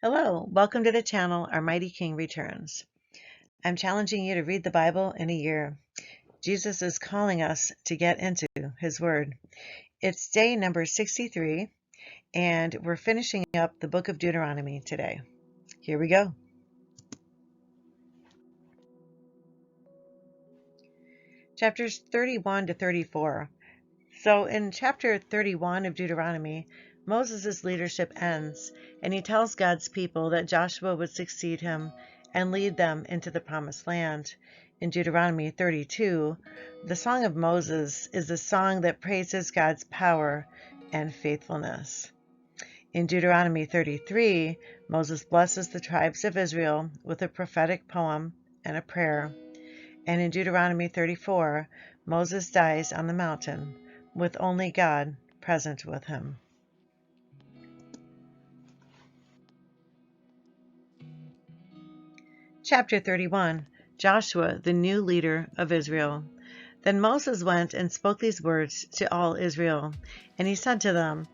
Hello, welcome to the channel. Our Mighty King returns. I'm challenging you to read the Bible in a year. Jesus is calling us to get into His Word. It's day number 63, and we're finishing up the book of Deuteronomy today. Here we go. Chapters 31 to 34. So in chapter 31 of Deuteronomy, Moses' leadership ends, and he tells God's people that Joshua would succeed him and lead them into the promised land. In Deuteronomy 32, the Song of Moses is a song that praises God's power and faithfulness. In Deuteronomy 33, Moses blesses the tribes of Israel with a prophetic poem and a prayer. And in Deuteronomy 34, Moses dies on the mountain, with only God present with him. Chapter 31. Joshua, the new leader of Israel. Then Moses went and spoke these words to all Israel. And he said to them,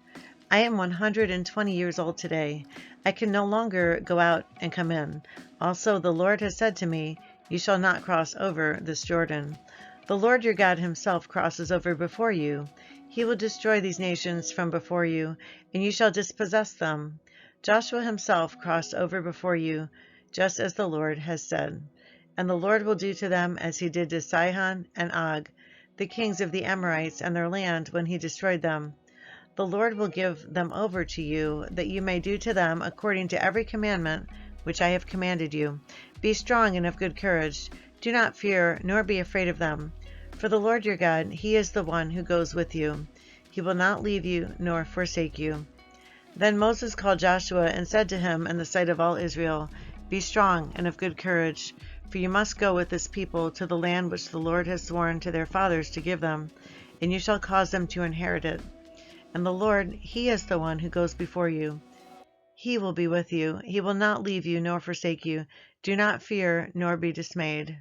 I am 120 years old today. I can no longer go out and come in. Also, the Lord has said to me, You shall not cross over this Jordan. The Lord your God himself crosses over before you. He will destroy these nations from before you, and you shall dispossess them. Joshua himself crossed over before you, just as the Lord has said. And the Lord will do to them as he did to Sihon and Og, the kings of the Amorites and their land, when he destroyed them. The Lord will give them over to you, that you may do to them according to every commandment which I have commanded you. Be strong and of good courage. Do not fear, nor be afraid of them. For the Lord your God, he is the one who goes with you. He will not leave you nor forsake you. Then Moses called Joshua and said to him in the sight of all Israel, Be strong and of good courage, for you must go with this people to the land which the Lord has sworn to their fathers to give them, and you shall cause them to inherit it. And the Lord, he is the one who goes before you. He will be with you. He will not leave you nor forsake you. Do not fear nor be dismayed.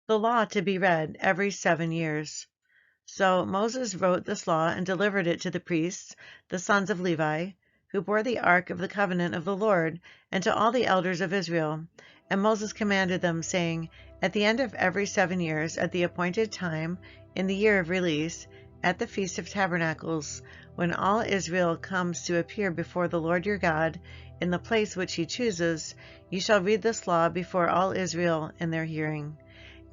The law to be read every 7 years. So Moses wrote this law and delivered it to the priests, the sons of Levi, who bore the ark of the covenant of the Lord, and to all the elders of Israel. And Moses commanded them, saying, At the end of every 7 years, at the appointed time, in the year of release, at the Feast of Tabernacles, when all Israel comes to appear before the Lord your God, in the place which he chooses, you shall read this law before all Israel in their hearing.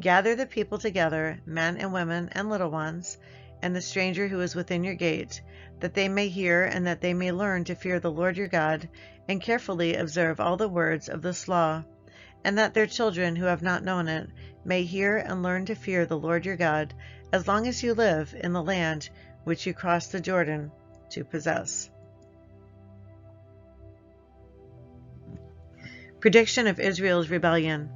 Gather the people together, men and women and little ones, and the stranger who is within your gate, that they may hear and that they may learn to fear the Lord your God, and carefully observe all the words of this law, and that their children who have not known it may hear and learn to fear the Lord your God, as long as you live in the land which you cross the Jordan to possess. Prediction of Israel's rebellion.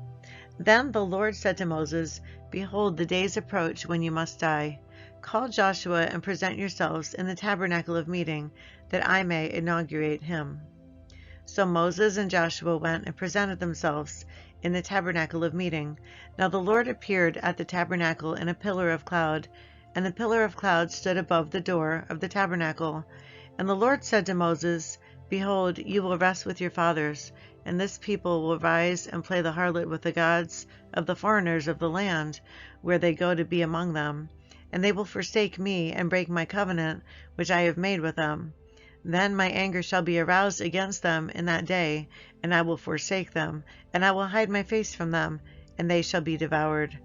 Then the Lord said to Moses, Behold, the days approach when you must die. Call Joshua and present yourselves in the tabernacle of meeting, that I may inaugurate him. So Moses and Joshua went and presented themselves in the tabernacle of meeting. Now the Lord appeared at the tabernacle in a pillar of cloud, and the pillar of cloud stood above the door of the tabernacle. And the Lord said to Moses, Behold, you will rest with your fathers, and this people will rise and play the harlot with the gods of the foreigners of the land, where they go to be among them. And they will forsake me and break my covenant, which I have made with them. Then my anger shall be aroused against them in that day, and I will forsake them, and I will hide my face from them, and they shall be devoured.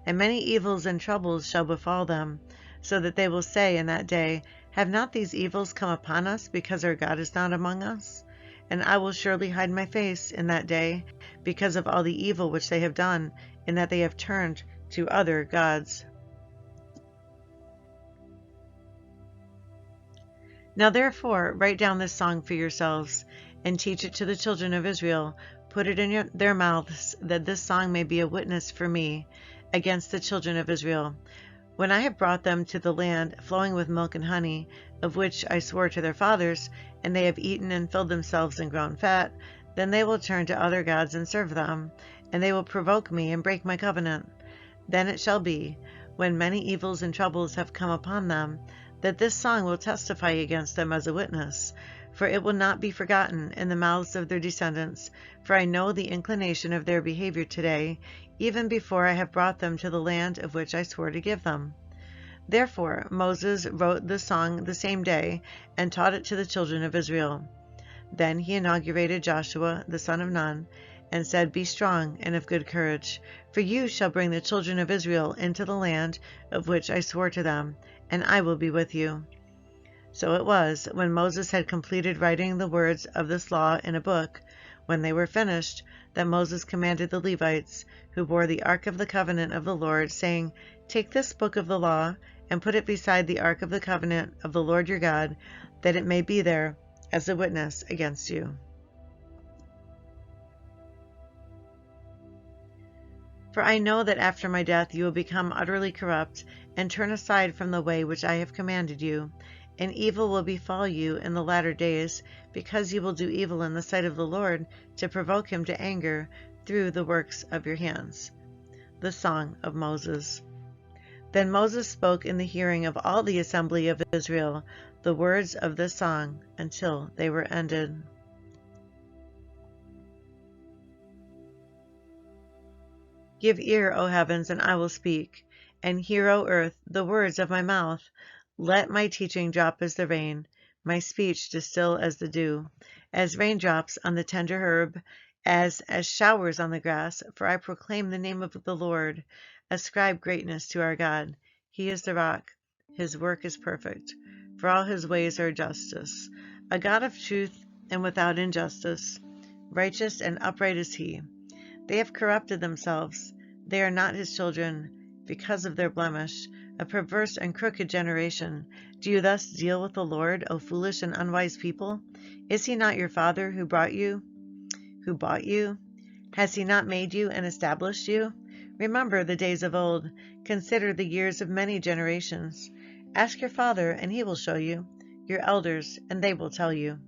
And many evils and troubles shall befall them, so that they will say in that day, Have not these evils come upon us, because our God is not among us? And I will surely hide my face in that day, because of all the evil which they have done, in that they have turned to other gods. Now therefore write down this song for yourselves, and teach it to the children of Israel. Put it in their mouths, that this song may be a witness for me against the children of Israel. When I have brought them to the land flowing with milk and honey, of which I swore to their fathers, and they have eaten and filled themselves and grown fat, then they will turn to other gods and serve them, and they will provoke me and break my covenant. Then it shall be, when many evils and troubles have come upon them, that this song will testify against them as a witness, for it will not be forgotten in the mouths of their descendants, for I know the inclination of their behavior today, even before I have brought them to the land of which I swore to give them. Therefore Moses wrote the song the same day, and taught it to the children of Israel. Then he inaugurated Joshua the son of Nun, and said, Be strong and of good courage, for you shall bring the children of Israel into the land of which I swore to them, and I will be with you. So it was, when Moses had completed writing the words of this law in a book, when they were finished, that Moses commanded the Levites, who bore the ark of the covenant of the Lord, saying, Take this book of the law, and put it beside the ark of the covenant of the Lord your God, that it may be there as a witness against you. For I know that after my death you will become utterly corrupt, and turn aside from the way which I have commanded you, and evil will befall you in the latter days, because you will do evil in the sight of the Lord, to provoke him to anger through the works of your hands. The Song of Moses. Then Moses spoke in the hearing of all the assembly of Israel the words of this song until they were ended. Give ear, O heavens, and I will speak, and hear, O earth, the words of my mouth. Let my teaching drop as the rain, my speech distill as the dew, as raindrops on the tender herb, as showers on the grass. For I proclaim the name of the Lord. Ascribe greatness to our God. He is the rock. His work is perfect, for all his ways are justice. A God of truth and without injustice. Righteous and upright is he. They have corrupted themselves. They are not his children, because of their blemish, a perverse and crooked generation. Do you thus deal with the Lord, O foolish and unwise people? Is he not your father who bought you? Has he not made you and established you? Remember the days of old. Consider the years of many generations. Ask your father, and he will show you, your elders, and they will tell you.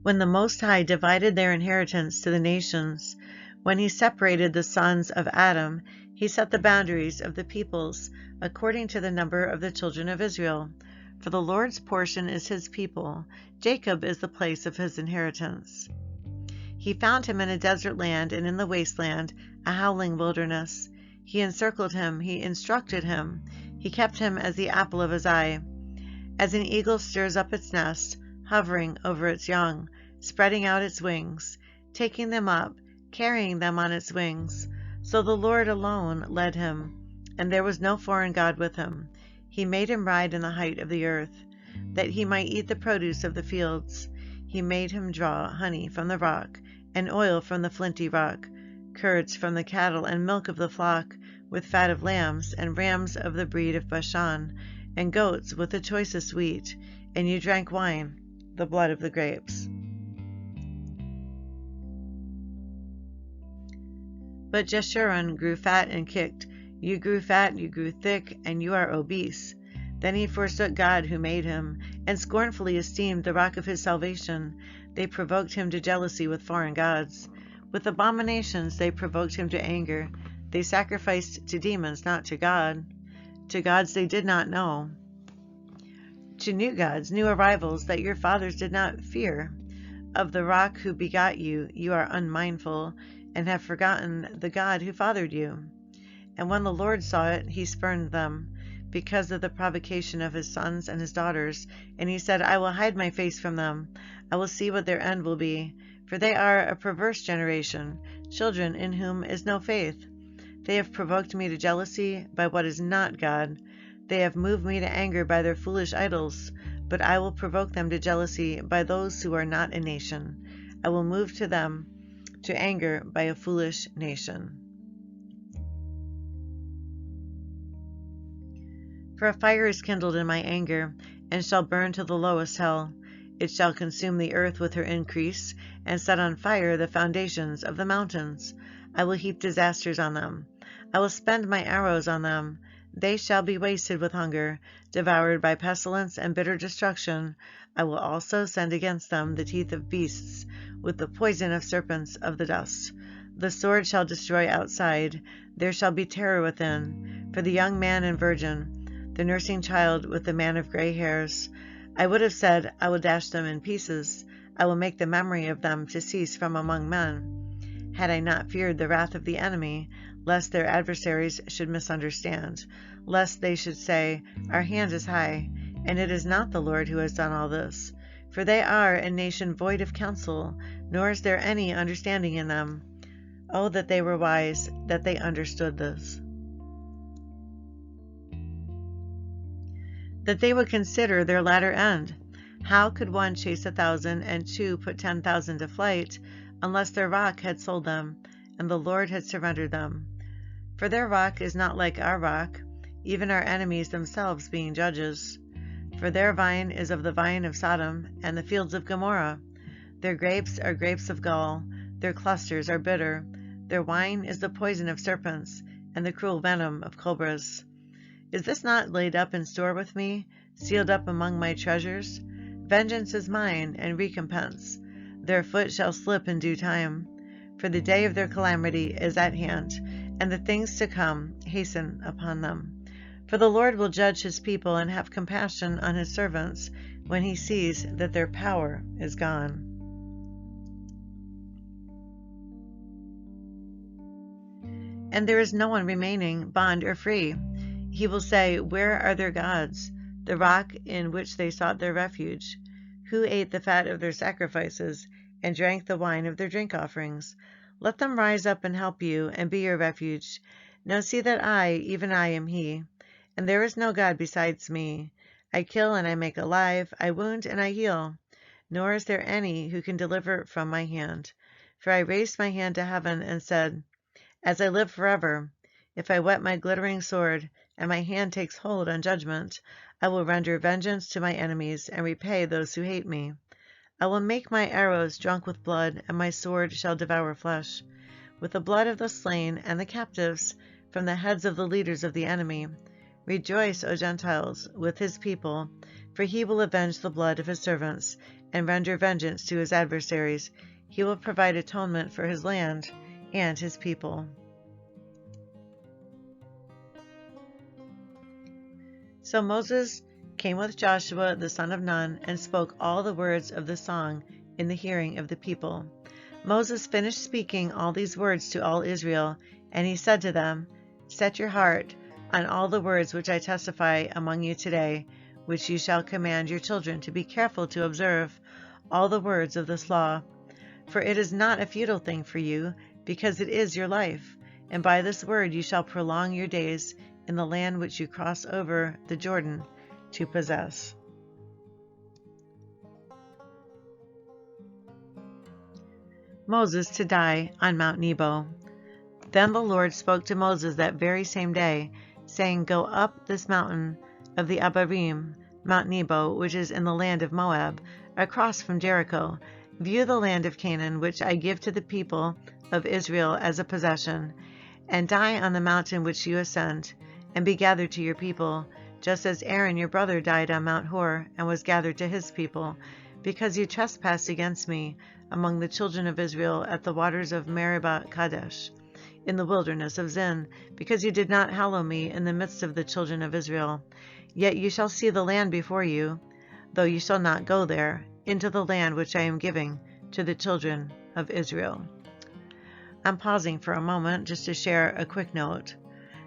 When the Most High divided their inheritance to the nations, when he separated the sons of Adam, he set the boundaries of the peoples according to the number of the children of Israel. For the Lord's portion is his people, Jacob is the place of his inheritance. He found him in a desert land, and in the wasteland, a howling wilderness. He encircled him, he instructed him, he kept him as the apple of his eye. As an eagle stirs up its nest, hovering over its young, spreading out its wings, taking them up, carrying them on its wings. So the Lord alone led him, and there was no foreign god with him. He made him ride in the height of the earth, that he might eat the produce of the fields. He made him draw honey from the rock, and oil from the flinty rock, curds from the cattle, and milk of the flock, with fat of lambs, and rams of the breed of Bashan, and goats with the choicest wheat. And you drank wine, the blood of the grapes. But Jeshurun grew fat and kicked. You grew fat, you grew thick, and you are obese. Then he forsook God who made him, and scornfully esteemed the rock of his salvation. They provoked him to jealousy with foreign gods. With abominations they provoked him to anger. They sacrificed to demons, not to God, to gods they did not know, to new gods, new arrivals that your fathers did not fear. Of the rock who begot you, you are unmindful, and have forgotten the God who fathered you. And when the Lord saw it, he spurned them, because of the provocation of his sons and his daughters. And he said, I will hide my face from them. I will see what their end will be. For they are a perverse generation, children in whom is no faith. They have provoked me to jealousy by what is not God. They have moved me to anger by their foolish idols. But I will provoke them to jealousy by those who are not a nation. I will move to them to anger by a foolish nation. For a fire is kindled in my anger, and shall burn to the lowest hell. It shall consume the earth with her increase, and set on fire the foundations of the mountains. I will heap disasters on them. I will spend my arrows on them. They shall be wasted with hunger, devoured by pestilence and bitter destruction. I will also send against them the teeth of beasts, with the poison of serpents of the dust. The sword shall destroy outside, there shall be terror within, for the young man and virgin, the nursing child with the man of gray hairs. I would have said, I will dash them in pieces, I will make the memory of them to cease from among men, had I not feared the wrath of the enemy, lest their adversaries should misunderstand, lest they should say, Our hand is high, and it is not the Lord who has done all this. For they are a nation void of counsel, nor is there any understanding in them. Oh, that they were wise, that they understood this. That they would consider their latter end. How could one chase 1,000 and two put 10,000 to flight, unless their rock had sold them, and the Lord had surrendered them? For their rock is not like our rock, even our enemies themselves being judges. For their vine is of the vine of Sodom, and the fields of Gomorrah. Their grapes are grapes of gall, their clusters are bitter. Their wine is the poison of serpents, and the cruel venom of cobras. Is this not laid up in store with me, sealed up among my treasures? Vengeance is mine, and recompense. Their foot shall slip in due time. For the day of their calamity is at hand, and the things to come hasten upon them. For the Lord will judge his people and have compassion on his servants when he sees that their power is gone. And there is no one remaining, bond or free. He will say, Where are their gods, the rock in which they sought their refuge? Who ate the fat of their sacrifices, and drank the wine of their drink offerings? Let them rise up and help you, and be your refuge. Now see that I, even I, am he, and there is no God besides me. I kill and I make alive, I wound and I heal, nor is there any who can deliver from my hand. For I raised my hand to heaven and said, As I live forever, if I whet my glittering sword, and my hand takes hold on judgment, I will render vengeance to my enemies, and repay those who hate me. I will make my arrows drunk with blood, and my sword shall devour flesh, with the blood of the slain and the captives, from the heads of the leaders of the enemy. Rejoice, O Gentiles, with his people, for he will avenge the blood of his servants, and render vengeance to his adversaries. He will provide atonement for his land and his people. So Moses came with Joshua the son of Nun, and spoke all the words of the song in the hearing of the people. Moses finished speaking all these words to all Israel, and he said to them, Set your heart on all the words which I testify among you today, which you shall command your children to be careful to observe, all the words of this law. For it is not a futile thing for you, because it is your life, and by this word you shall prolong your days in the land which you cross over the Jordan to possess. Moses to die on Mount Nebo. Then the Lord spoke to Moses that very same day, saying, Go up this mountain of the Abarim, Mount Nebo, which is in the land of Moab, across from Jericho. View the land of Canaan, which I give to the people of Israel as a possession, and die on the mountain which you ascend, and be gathered to your people, just as Aaron your brother died on Mount Hor, and was gathered to his people, because you trespassed against me among the children of Israel at the waters of Meribah Kadesh, in the wilderness of Zin, because you did not hallow me in the midst of the children of Israel. Yet you shall see the land before you, though you shall not go there, into the land which I am giving to the children of Israel. I'm pausing for a moment just to share a quick note.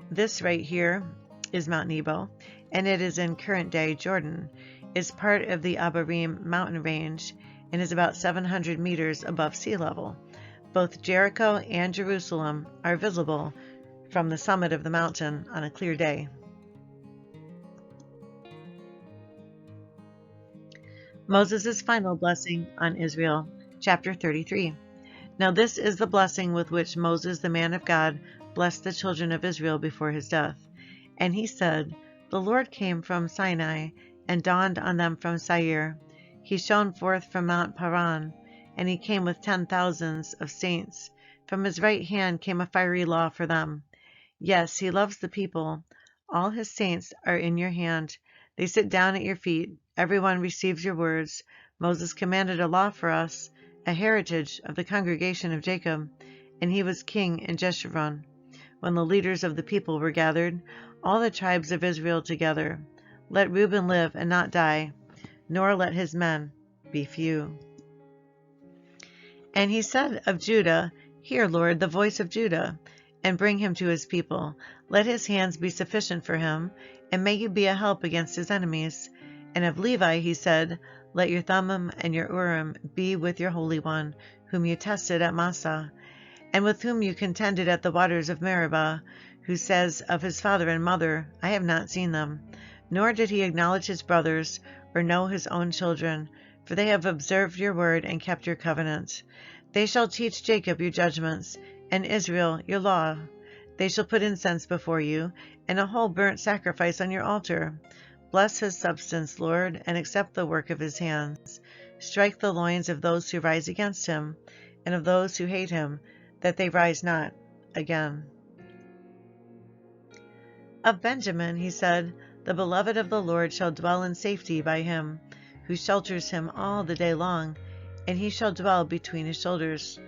This right here is Mount Nebo, and it is in current-day Jordan. It's part of the Abarim mountain range and is about 700 meters above sea level. Both Jericho and Jerusalem are visible from the summit of the mountain on a clear day. Moses' final blessing on Israel, chapter 33. Now this is the blessing with which Moses, the man of God, blessed the children of Israel before his death. And he said, The Lord came from Sinai, and dawned on them from Seir. He shone forth from Mount Paran, and he came with 10,000s of saints. From his right hand came a fiery law for them. Yes, he loves the people. All his saints are in your hand. They sit down at your feet. Everyone receives your words. Moses commanded a law for us, a heritage of the congregation of Jacob. and he was king in Jeshurun. When the leaders of the people were gathered, all the tribes of Israel together, let Reuben live and not die, nor let his men be few. And he said of Judah, Hear, Lord, the voice of Judah, and bring him to his people. Let his hands be sufficient for him, and may you be a help against his enemies. And of Levi he said, Let your Thummim and your Urim be with your Holy One, whom you tested at Massah, and with whom you contended at the waters of Meribah, who says of his father and mother, I have not seen them. Nor did he acknowledge his brothers, or know his own children, for they have observed your word and kept your covenant. They shall teach Jacob your judgments, and Israel your law. They shall put incense before you, and a whole burnt sacrifice on your altar. Bless his substance, Lord, and accept the work of his hands. Strike the loins of those who rise against him, and of those who hate him, that they rise not again. Of Benjamin he said, The beloved of the Lord shall dwell in safety by him, who shelters him all the day long, and he shall dwell between his shoulders.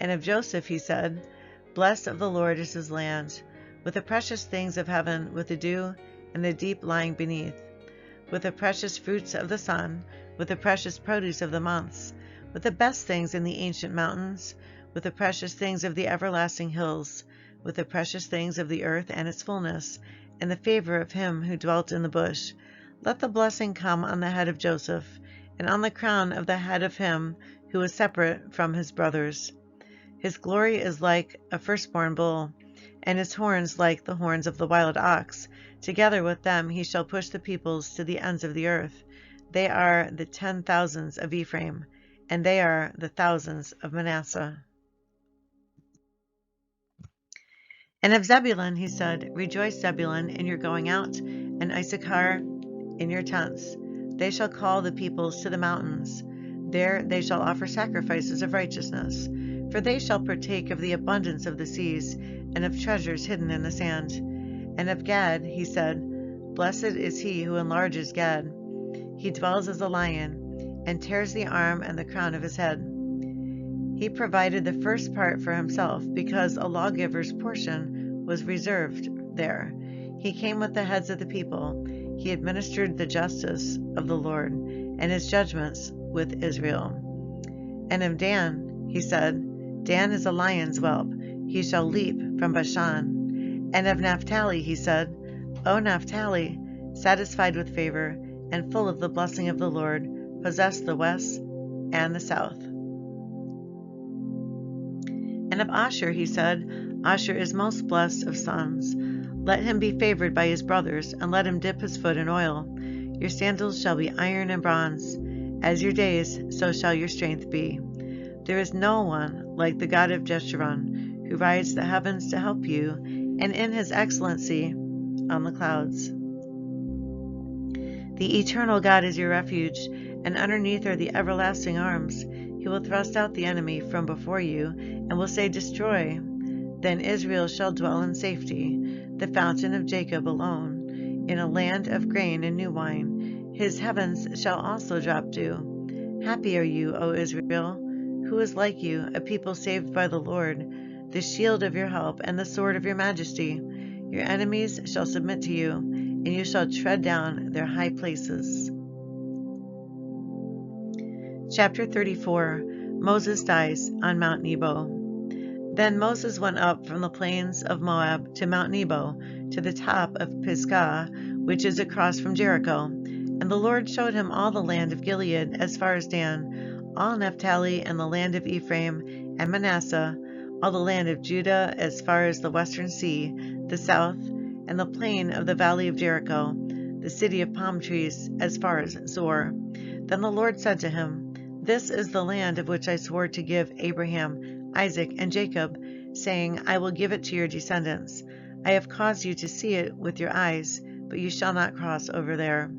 And of Joseph he said, Blessed of the Lord is his land, with the precious things of heaven, with the dew and the deep lying beneath, with the precious fruits of the sun, with the precious produce of the months, with the best things in the ancient mountains, with the precious things of the everlasting hills, with the precious things of the earth and its fullness, and the favor of him who dwelt in the bush. Let the blessing come on the head of Joseph, and on the crown of the head of him who was separate from his brothers. His glory is like a firstborn bull, and his horns like the horns of the wild ox. Together with them he shall push the peoples to the ends of the earth. They are the 10,000s of Ephraim, and they are the thousands of Manasseh. And of Zebulun he said, Rejoice, Zebulun, in your going out, and Issachar in your tents. They shall call the peoples to the mountains. There they shall offer sacrifices of righteousness. For they shall partake of the abundance of the seas, and of treasures hidden in the sand. And of Gad he said, Blessed is he who enlarges Gad. He dwells as a lion, and tears the arm and the crown of his head. He provided the first part for himself, because a lawgiver's portion was reserved there. He came with the heads of the people. He administered the justice of the Lord, and his judgments with Israel. And of Dan he said, Dan is a lion's whelp, he shall leap from Bashan. And of Naphtali he said, O Naphtali, satisfied with favor, and full of the blessing of the Lord, possess the west and the south. And of Asher he said, Asher is most blessed of sons. Let him be favored by his brothers, and let him dip his foot in oil. Your sandals shall be iron and bronze. As your days, so shall your strength be. There is no one like the God of Jeshurun, who rides the heavens to help you, and in his excellency on the clouds. The eternal God is your refuge, and underneath are the everlasting arms. He will thrust out the enemy from before you, and will say, Destroy. Then Israel shall dwell in safety, the fountain of Jacob alone, in a land of grain and new wine. His heavens shall also drop dew. Happy are you, O Israel! Who is like you, a people saved by the Lord, the shield of your help and the sword of your majesty? Your enemies shall submit to you, and you shall tread down their high places. Chapter 34. Moses dies on Mount Nebo. Then Moses went up from the plains of Moab to Mount Nebo, to the top of Pisgah, which is across from Jericho. And the Lord showed him all the land of Gilead as far as Dan, all Naphtali and the land of Ephraim and Manasseh, all the land of Judah as far as the western sea, the south, and the plain of the valley of Jericho, the city of palm trees, as far as Zor. Then the Lord said to him, This is the land of which I swore to give Abraham, Isaac, and Jacob, saying, I will give it to your descendants. I have caused you to see it with your eyes, but you shall not cross over there.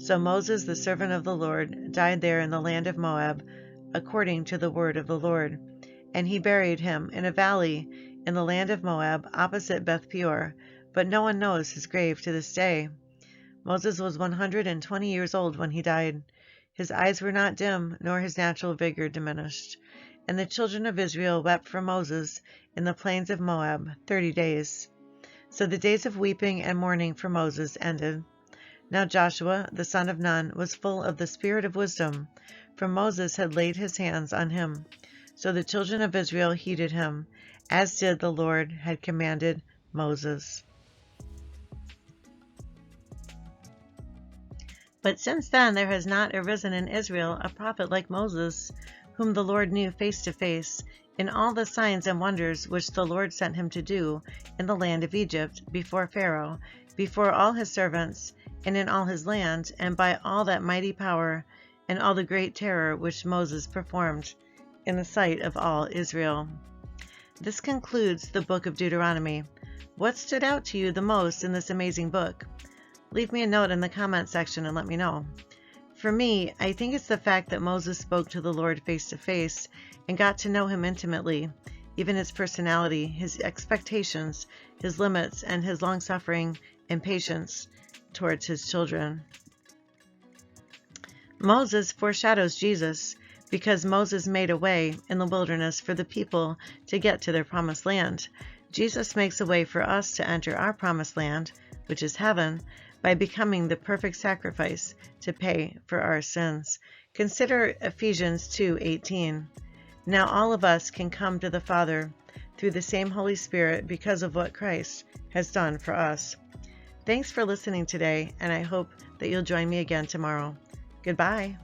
So Moses, the servant of the Lord, died there in the land of Moab, according to the word of the Lord. And he buried him in a valley in the land of Moab, opposite Beth Peor, but no one knows his grave to this day. Moses was 120 years old when he died. His eyes were not dim, nor his natural vigor diminished. And the children of Israel wept for Moses in the plains of Moab 30 days. So the days of weeping and mourning for Moses ended. Now Joshua, the son of Nun, was full of the spirit of wisdom, for Moses had laid his hands on him. So the children of Israel heeded him, as did the Lord had commanded Moses. But since then there has not arisen in Israel a prophet like Moses, whom the Lord knew face to face, in all the signs and wonders which the Lord sent him to do in the land of Egypt, before Pharaoh, before all his servants, and in all his land, and by all that mighty power, and all the great terror which Moses performed in the sight of all Israel. This concludes the book of Deuteronomy. What stood out to you the most in this amazing book? Leave me a note in the comment section and let me know. For me, I think it's the fact that Moses spoke to the Lord face to face and got to know him intimately, even his personality, his expectations, his limits, and his long-suffering and patience towards his children. Moses foreshadows Jesus because Moses made a way in the wilderness for the people to get to their promised land. Jesus makes a way for us to enter our promised land, which is heaven, by becoming the perfect sacrifice to pay for our sins. Consider Ephesians 2:18. Now all of us can come to the Father through the same Holy Spirit because of what Christ has done for us. Thanks for listening today, and I hope that you'll join me again tomorrow. Goodbye.